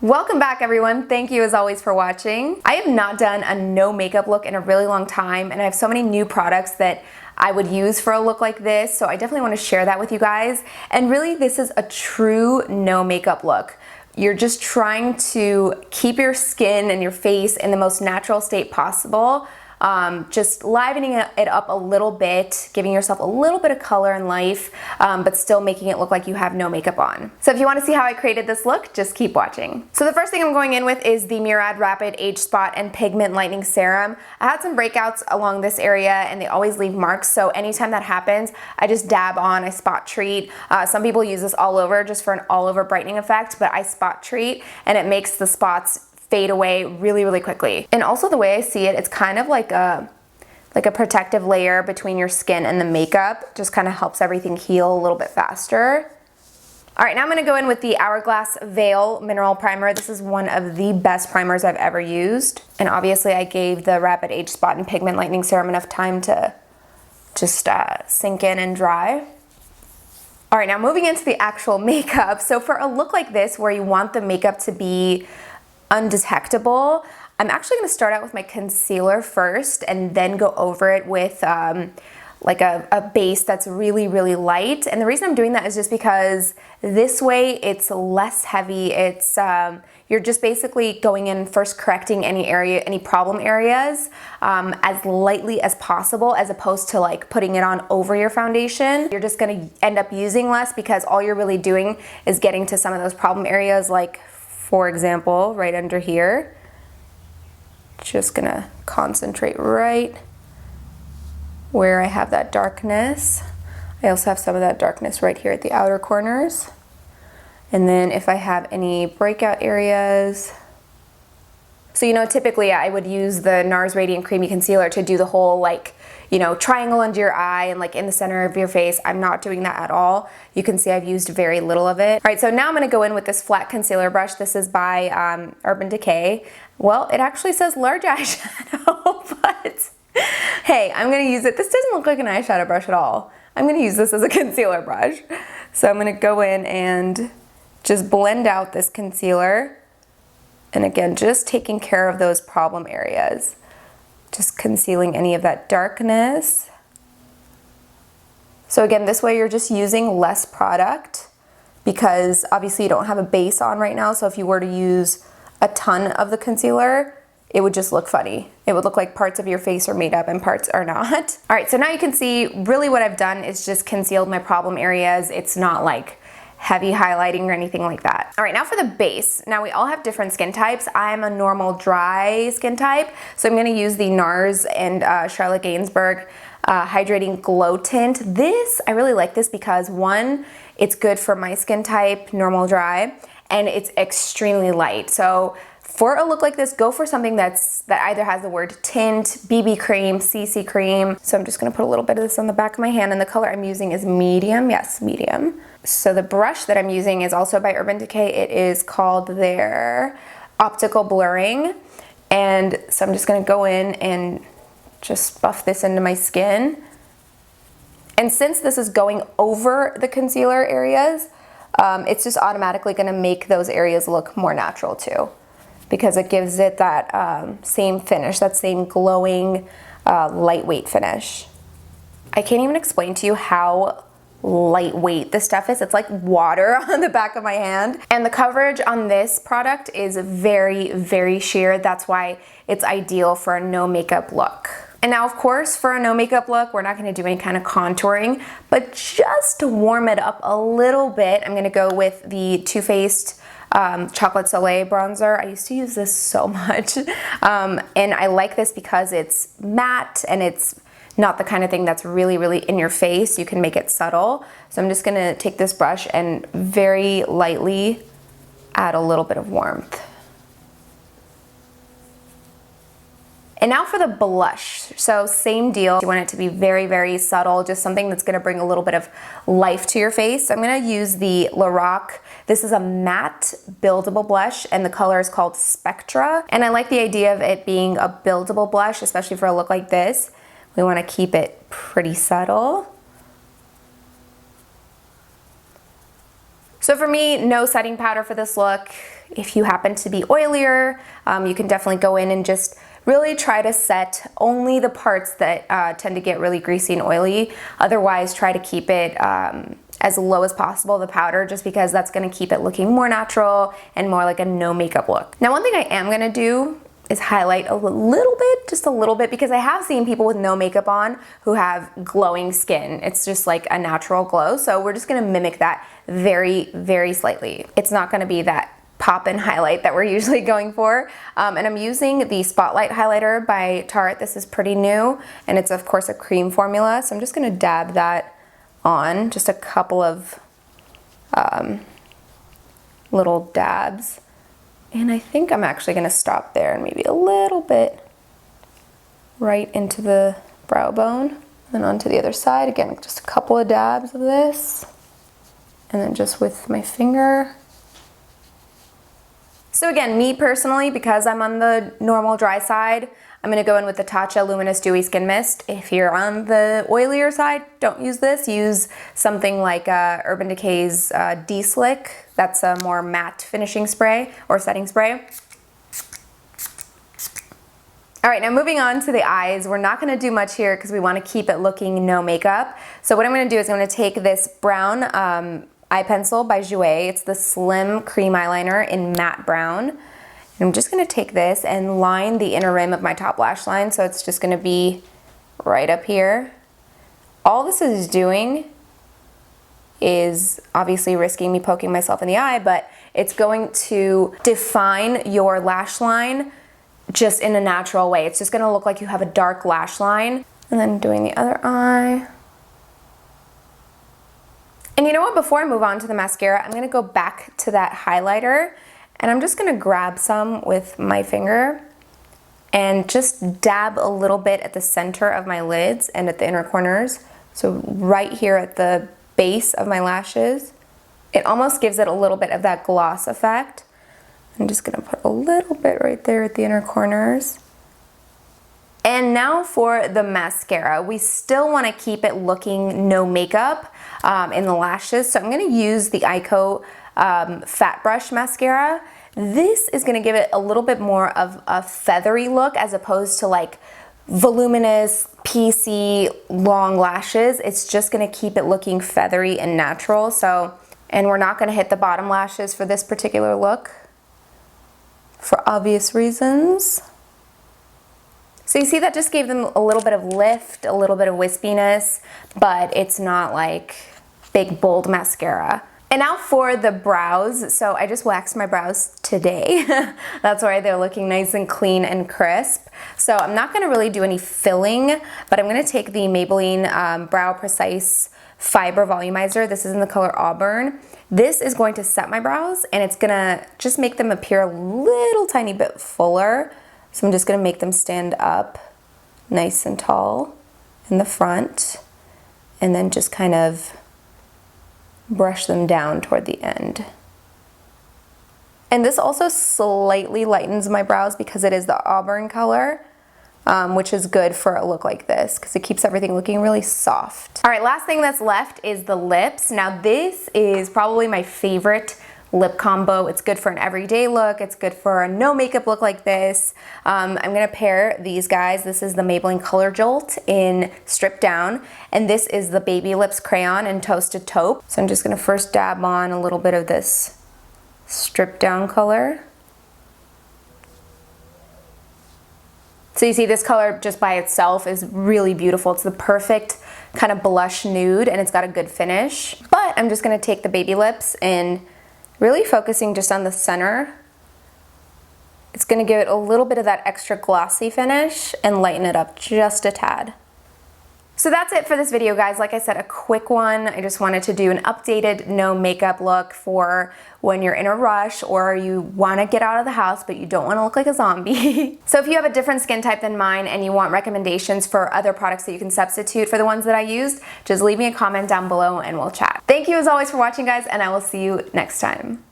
Welcome back everyone. Thank you as always for watching. I have not done a no makeup look in a really long time, and I have so many new products that I would use for a look like this, so I definitely want to share that with you guys. And really this is a true no makeup look. You're just trying to keep your skin and your face in the most natural state possible. Just livening it up a little bit, giving yourself a little bit of color and life, but still making it look like you have no makeup on. So if you want to see how I created this look, just keep watching. So the first thing I'm going in with is the Murad Rapid Age Spot and Pigment Lightening Serum. I had some breakouts along this area and they always leave marks, so anytime that happens, I just dab on, I spot treat. Some people use this all over just for an all over brightening effect, but I spot treat and it makes the spots fade away really, really quickly. And also the way I see it, it's kind of like a protective layer between your skin and the makeup. Just kind of helps everything heal a little bit faster. All right, now I'm gonna go in with the Hourglass Veil Mineral Primer. This is one of the best primers I've ever used. And obviously I gave the Rapid Age Spot and Pigment Lightening Serum enough time to just sink in and dry. All right, now moving into the actual makeup. So for a look like this, where you want the makeup to be undetectable, I'm actually going to start out with my concealer first and then go over it with like a base that's really, really light. And the reason I'm doing that is just because this way it's less heavy. It's you're just basically going in first correcting any problem areas as lightly as possible, as opposed to like putting it on over your foundation. You're just going to end up using less because all you're really doing is getting to some of those problem areas, like for example, right under here. Just gonna concentrate right where I have that darkness. I also have some of that darkness right here at the outer corners. And then if I have any breakout areas, so you know, typically I would use the NARS Radiant Creamy Concealer to do the whole like, you know, triangle under your eye and like in the center of your face. I'm not doing that at all. You can see I've used very little of it. All right, so now I'm gonna go in with this flat concealer brush. This is by Urban Decay. Well, it actually says large eyeshadow, but hey, I'm gonna use it. This doesn't look like an eyeshadow brush at all. I'm gonna use this as a concealer brush. So I'm gonna go in and just blend out this concealer. And again, just taking care of those problem areas. Just concealing any of that darkness. So again, this way you're just using less product because obviously you don't have a base on right now. So if you were to use a ton of the concealer, it would just look funny. It would look like parts of your face are made up and parts are not. All right, so now you can see really what I've done is just concealed my problem areas. It's not like heavy highlighting or anything like that. All right, now for the base. Now we all have different skin types. I'm a normal dry skin type, so I'm gonna use the NARS and Charlotte Gainsbourg Hydrating Glow Tint. This, I really like this because one, it's good for my skin type, normal dry, and it's extremely light. So for a look like this, go for something that either has the word tint, BB cream, CC cream. So I'm just gonna put a little bit of this on the back of my hand, and the color I'm using is medium, yes, medium. So the brush that I'm using is also by Urban Decay. It is called their Optical Blurring. And so I'm just gonna go in and just buff this into my skin. And since this is going over the concealer areas, it's just automatically gonna make those areas look more natural too, because it gives it that same finish, that same glowing, lightweight finish. I can't even explain to you how lightweight this stuff is. It's like water on the back of my hand. And the coverage on this product is very, very sheer. That's why it's ideal for a no makeup look. And now of course, for a no makeup look, we're not gonna do any kind of contouring, but just to warm it up a little bit, I'm gonna go with the Too Faced Chocolate Soleil bronzer. I used to use this so much. And I like this because it's matte and it's not the kind of thing that's really, really in your face. You can make it subtle. So I'm just gonna take this brush and very lightly add a little bit of warmth. And now for the blush. So same deal. You want it to be very, very subtle, just something that's gonna bring a little bit of life to your face. I'm gonna use the LORAC. This is a matte buildable blush and the color is called Spectra. And I like the idea of it being a buildable blush, especially for a look like this. We wanna keep it pretty subtle. So for me, no setting powder for this look. if you happen to be oilier, you can definitely go in and just really try to set only the parts that tend to get really greasy and oily. Otherwise, try to keep it as low as possible, the powder, just because that's gonna keep it looking more natural and more like a no makeup look. Now, one thing I am gonna do is highlight a little bit, just a little bit, because I have seen people with no makeup on who have glowing skin. It's just like a natural glow. So we're just gonna mimic that very, very slightly. It's not gonna be that pop and highlight that we're usually going for. And I'm using the Spotlight highlighter by Tarte. This is pretty new, and it's of course a cream formula. So I'm just gonna dab that on, just a couple of little dabs. And I think I'm actually gonna stop there and maybe a little bit right into the brow bone, and onto the other side. Again, just a couple of dabs of this, and then just with my finger. So again, me personally, because I'm on the normal dry side, I'm gonna go in with the Tatcha Luminous Dewy Skin Mist. If you're on the oilier side, don't use this. Use something like Urban Decay's D-Slick. That's a more matte finishing spray or setting spray. All right, now moving on to the eyes. We're not gonna do much here because we wanna keep it looking no makeup. So what I'm gonna do is I'm gonna take this brown eye pencil by Jouer. It's the Slim Cream Eyeliner in matte brown. And I'm just gonna take this and line the inner rim of my top lash line, so it's just gonna be right up here. All this is doing is obviously risking me poking myself in the eye, but it's going to define your lash line just in a natural way. It's just gonna look like you have a dark lash line. And then doing the other eye. And you know what, before I move on to the mascara, I'm gonna go back to that highlighter, and I'm just gonna grab some with my finger and just dab a little bit at the center of my lids and at the inner corners. So right here at the base of my lashes. It almost gives it a little bit of that gloss effect. I'm just gonna put a little bit right there at the inner corners. And now for the mascara. We still wanna keep it looking no makeup in the lashes. So I'm gonna use the Eyeko Fat Brush Mascara. This is gonna give it a little bit more of a feathery look as opposed to like voluminous, piecey, long lashes. It's just gonna keep it looking feathery and natural. So, and we're not gonna hit the bottom lashes for this particular look for obvious reasons. So you see that just gave them a little bit of lift, a little bit of wispiness, but it's not like big bold mascara. And now for the brows. So I just waxed my brows today. That's why they're looking nice and clean and crisp. So I'm not gonna really do any filling, but I'm gonna take the Maybelline Brow Precise Fiber Volumizer. This is in the color Auburn. This is going to set my brows and it's gonna just make them appear a little tiny bit fuller. So I'm just gonna make them stand up nice and tall in the front and then just kind of brush them down toward the end. And this also slightly lightens my brows because it is the Auburn color, which is good for a look like this because it keeps everything looking really soft. All right, last thing that's left is the lips. Now this is probably my favorite lip combo. It's good for an everyday look. It's good for a no makeup look like this. I'm gonna pair these guys. This is the Maybelline Color Jolt in Strip Down, and this is the Baby Lips Crayon in Toasted Taupe. So I'm just gonna first dab on a little bit of this Strip Down color. So you see this color just by itself is really beautiful. It's the perfect kind of blush nude and it's got a good finish. But I'm just gonna take the Baby Lips and really focusing just on the center. It's gonna give it a little bit of that extra glossy finish and lighten it up just a tad. So that's it for this video, guys. Like I said, a quick one. I just wanted to do an updated no makeup look for when you're in a rush or you wanna get out of the house but you don't wanna look like a zombie. So if you have a different skin type than mine and you want recommendations for other products that you can substitute for the ones that I used, just leave me a comment down below and we'll chat. Thank you as always for watching, guys, and I will see you next time.